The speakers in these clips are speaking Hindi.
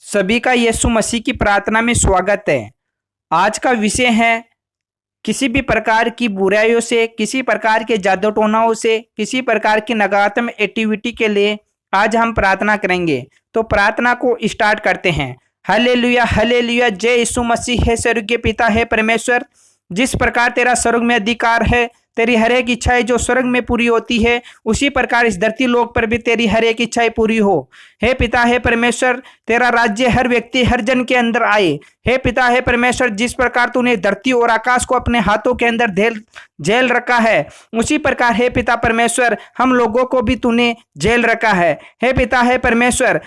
सभी का यीशु मसीह की प्रार्थना में स्वागत है। आज का विषय है किसी भी प्रकार की बुराइयों से, किसी प्रकार के जादू टोनाओं से, किसी प्रकार की नकारात्मक एक्टिविटी के लिए आज हम प्रार्थना करेंगे। तो प्रार्थना को स्टार्ट करते हैं। हालेलुया हालेलुया, जय यीशु मसीह। है स्वर्गीय पिता, है परमेश्वर, जिस प्रकार तेरा स्वर्ग में अधिकार है, तेरी हर एक इच्छाएं जो स्वर्ग में पूरी होती है, उसी प्रकार इस धरती लोक पर भी तेरी हर एक इच्छाएं पूरी हो। हे पिता, हे परमेश्वर, तेरा राज्य हर व्यक्ति हर जन के अंदर आए। हे पिता, हे परमेश्वर, जिस प्रकार तूने धरती और आकाश को अपने हाथों के अंदर जेल रखा है, उसी प्रकार हे पिता परमेश्वर हम लोगों को भी तूने जेल रखा है। हे पिता, हे परमेश्वर,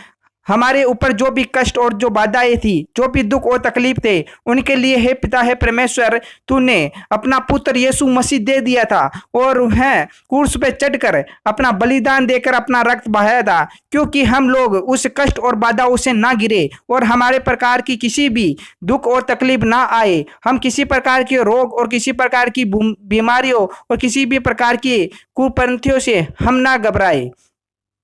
हमारे ऊपर जो भी कष्ट और जो बाधाएं थी, जो भी दुख और तकलीफ थे, उनके लिए हे पिता हे परमेश्वर तूने अपना पुत्र यीशु मसीह दे दिया था और वह क्रूस पे चढ़कर अपना बलिदान देकर अपना रक्त बहाया था, क्योंकि हम लोग उस कष्ट और बाधाओं से ना गिरे और हमारे प्रकार की किसी भी दुख और तकलीफ ना आए। हम किसी प्रकार के रोग और किसी प्रकार की बीमारियों और किसी भी प्रकार की कुपंथियों से हम ना घबराए।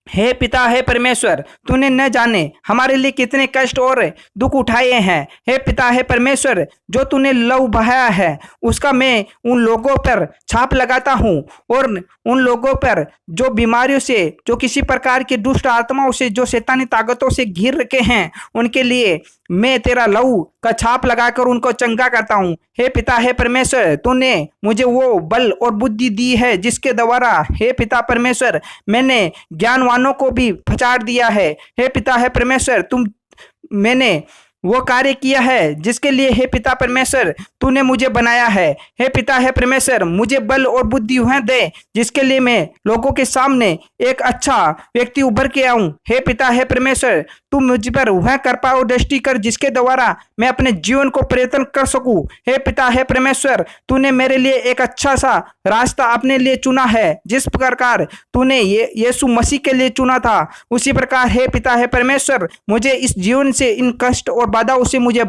हे पिता हे परमेश्वर, तूने न जाने हमारे लिए कितने कष्ट और दुख उठाए हैं। हे पिता हे परमेश्वर, जो तूने लहू बहाया है उसका मैं उन लोगों पर छाप लगाता हूँ और उन लोगों पर जो बीमारियों से, जो किसी प्रकार की दुष्ट आत्माओं से, जो शैतानी ताकतों से घिर रखे हैं, उनके लिए मैं तेरा लहू का छाप लगाकर उनको चंगा करता हूँ। हे पिता हे परमेश्वर, तूने मुझे वो बल और बुद्धि दी है जिसके द्वारा हे पिता परमेश्वर मैंने ज्ञानवानों को भी पछाड़ दिया है। हे पिता हे परमेश्वर, मैंने वो कार्य किया है जिसके लिए हे पिता परमेश्वर तूने मुझे बनाया है। हे पिता हे परमेश्वर, मुझे बल और बुद्धि वह दे जिसके लिए मैं लोगों के सामने एक अच्छा व्यक्ति उभर के आऊं। हे पिता हे परमेश्वर, तू मुझ पर वह कृपा और दृष्टि कर जिसके द्वारा मैं अपने जीवन को परिवर्तन कर सकूं। हे पिता हे परमेश्वर, तूने मेरे लिए एक अच्छा सा रास्ता अपने लिए चुना है। जिस प्रकार तूने यीशु मसीह के लिए चुना था, उसी प्रकार हे पिता हे परमेश्वर मुझे इस जीवन से, इन कष्ट और बाधाओं से मुझे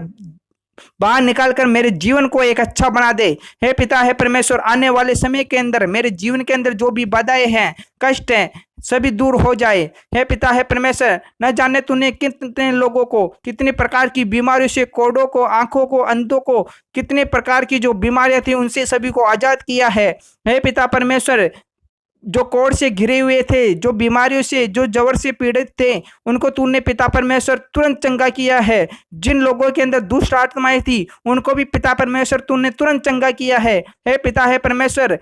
बाहर निकालकर मेरे जीवन को एक अच्छा बना दे। हे पिता हे परमेश्वर, आने वाले समय के अंदर मेरे जीवन के अंदर जो भी बाधाएं हैं, कष्ट हैं, सभी दूर हो जाए। हे पिता हे परमेश्वर, न जाने तूने कितने लोगों को कितने प्रकार की बीमारियों से, कोड़ों को, आंखों को, अंधों को, कितने प्रकार की जो बीमारियां थी उनसे सभी को आजाद किया है। हे पिता परमेश्वर, जो कोढ़ से घिरे हुए थे, जो बीमारियों से, जो जवर से पीड़ित थे, उनको तूने पिता परमेश्वर तुरंत चंगा किया है। जिन लोगों के अंदर दुष्ट आत्माएं थी उनको भी पिता परमेश्वर तूने तुरंत चंगा किया है। हे पिता हे परमेश्वर,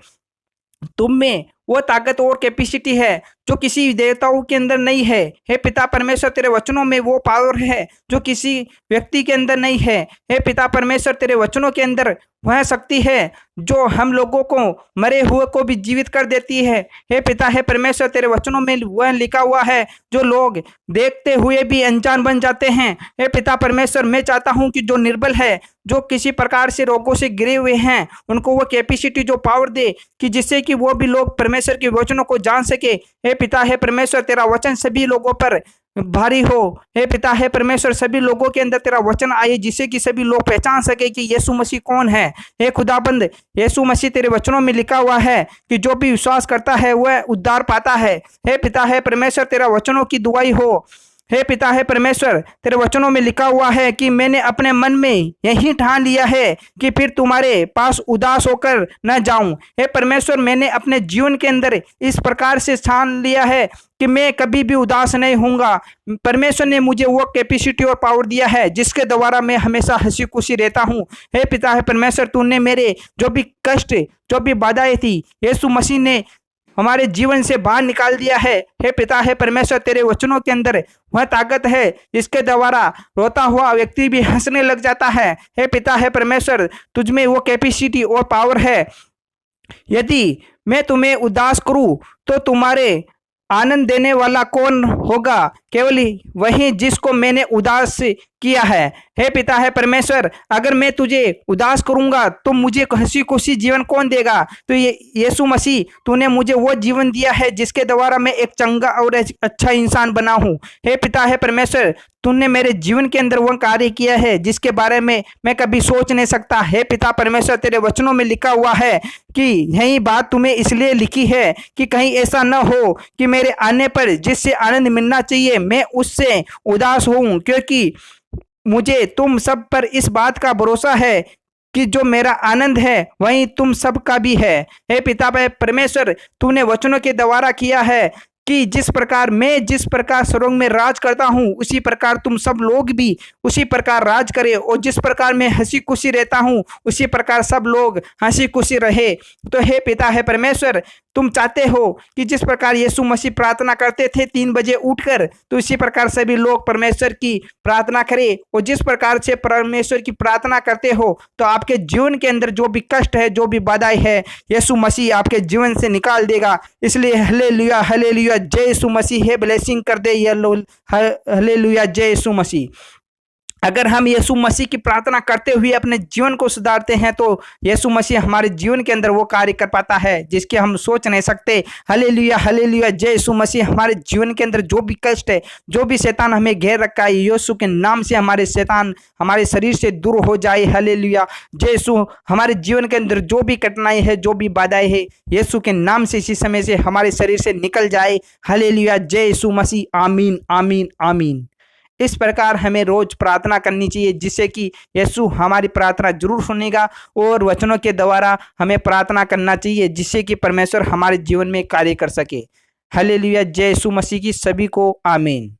तुम में वो ताकत और कैपेसिटी है जो किसी देवताओं के अंदर नहीं है। हे पिता परमेश्वर, तेरे वचनों में वो पावर है जो किसी व्यक्ति के अंदर नहीं है। हे पिता परमेश्वर, तेरे वचनों के अंदर वह शक्ति है जो हम लोगों को, मरे हुए को भी जीवित कर देती है। हे पिता हे परमेश्वर, तेरे वचनों में वह लिखा हुआ है जो लोग देखते हुए भी अनजान बन जाते हैं। हे पिता परमेश्वर, मैं चाहता हूं कि जो निर्बल है, जो किसी प्रकार से रोगों से घिरे हुए हैं, उनको वो कैपेसिटी, जो पावर दे कि जिससे कि वो भी लोग परमेश्वर के वचनों को जान सके। हे पिता हे परमेश्वर, तेरा वचन सभी लोगों पर भारी हो। हे पिता हे परमेश्वर, सभी लोगों के अंदर तेरा वचन आए जिससे कि सभी लोग पहचान सके कि यीशु मसीह कौन है। हे खुदाबंद, यीशु मसीह तेरे वचनों में लिखा हुआ है कि जो भी विश्वास करता है वह उद्धार पाता है। हे पिता हे परमेश्वर, तेरा वचनों की दुआई हो। हे पिता हे परमेश्वर, तेरे वचनों में लिखा हुआ है कि मैंने अपने मन में यही ठान लिया है कि फिर तुम्हारे पास उदास होकर न जाऊं। हे परमेश्वर, मैंने अपने जीवन के अंदर इस प्रकार से ठान लिया है कि मैं कभी भी उदास नहीं होऊंगा। परमेश्वर ने मुझे वो कैपेसिटी और पावर दिया है जिसके द्वारा मैं हमेशा हंसी खुशी रहता हूँ। हे पिता हे परमेश्वर, तूने मेरे जो भी कष्ट, जो भी बाधाएं थी, यीशु मसीह ने हमारे जीवन से बाहर निकाल दिया है। हे पिता हे परमेश्वर, तेरे वचनों के अंदर वह ताकत है जिसके द्वारा रोता हुआ व्यक्ति भी हंसने लग जाता है। हे पिता हे परमेश्वर, तुझमें वो कैपेसिटी और पावर है। यदि मैं तुम्हें उदास करूं तो तुम्हारे आनंद देने वाला कौन होगा? केवल वही जिसको मैंने उदास किया है। हे पिता है परमेश्वर, अगर मैं तुझे उदास करूंगा तो मुझे हंसी खुशी जीवन कौन देगा। तो ये यीशु मसीह, तूने मुझे वो जीवन दिया है जिसके द्वारा मैं एक चंगा और एक अच्छा इंसान बना हूँ। हे पिता है परमेश्वर, तूने मेरे जीवन के अंदर वो कार्य किया है जिसके बारे में मैं कभी सोच नहीं सकता। हे पिता परमेश्वर, तेरे वचनों में लिखा हुआ है कि यही बात तुम्हें इसलिए लिखी है कि कहीं ऐसा न हो कि मेरे आने पर जिससे आनंद मिलना चाहिए मैं उससे उदास हूँ, क्योंकि मुझे तुम सब पर इस बात का भरोसा है कि जो मेरा आनंद है वही तुम सब का भी है। हे पिता परमेश्वर, तूने वचनों के द्वारा किया है कि जिस प्रकार स्वर्ग में राज करता हूँ उसी प्रकार तुम सब लोग भी उसी प्रकार राज करे, और जिस प्रकार मैं हंसी खुशी रहता हूँ उसी प्रकार सब लोग हंसी खुशी रहे। तो हे पिता है परमेश्वर, तुम चाहते हो कि जिस प्रकार यीशु मसीह प्रार्थना करते थे 3 बजे उठकर, तो इसी प्रकार सभी लोग परमेश्वर की प्रार्थना करें। और जिस प्रकार से परमेश्वर की प्रार्थना करते हो तो आपके जीवन के अंदर जो भी कष्ट है, जो भी बाधाएं है, यीशु मसीह आपके जीवन से निकाल देगा। इसलिए हालेलुया हालेलुया, जय यीशु मसीह। है ब्लेसिंग कर दे हालेलुया, जय यीशु मसीह। अगर हम यीशु मसीह की प्रार्थना करते हुए अपने जीवन को सुधारते हैं तो यीशु मसीह हमारे जीवन के अंदर वो कार्य कर पाता है जिसके हम सोच नहीं सकते। हालेलुया हालेलुया, जय यीशु मसीह। हमारे जीवन के अंदर जो भी कष्ट है, जो भी शैतान हमें घेर रखा है, यीशु के नाम से हमारे शैतान हमारे शरीर से दूर हो जाए। हालेलुया, जय यीशु। हमारे जीवन के अंदर जो भी कठिनाई है, जो भी बाधाएं है, यीशु के नाम से इसी समय से हमारे शरीर से निकल जाए। हालेलुया, जय यीशु मसीह। आमीन आमीन आमीन। इस प्रकार हमें रोज प्रार्थना करनी चाहिए जिससे कि यीशु हमारी प्रार्थना जरूर सुनेगा, और वचनों के द्वारा हमें प्रार्थना करना चाहिए जिससे कि परमेश्वर हमारे जीवन में कार्य कर सके। हालेलुया, जय यीशु मसीह की सभी को आमीन।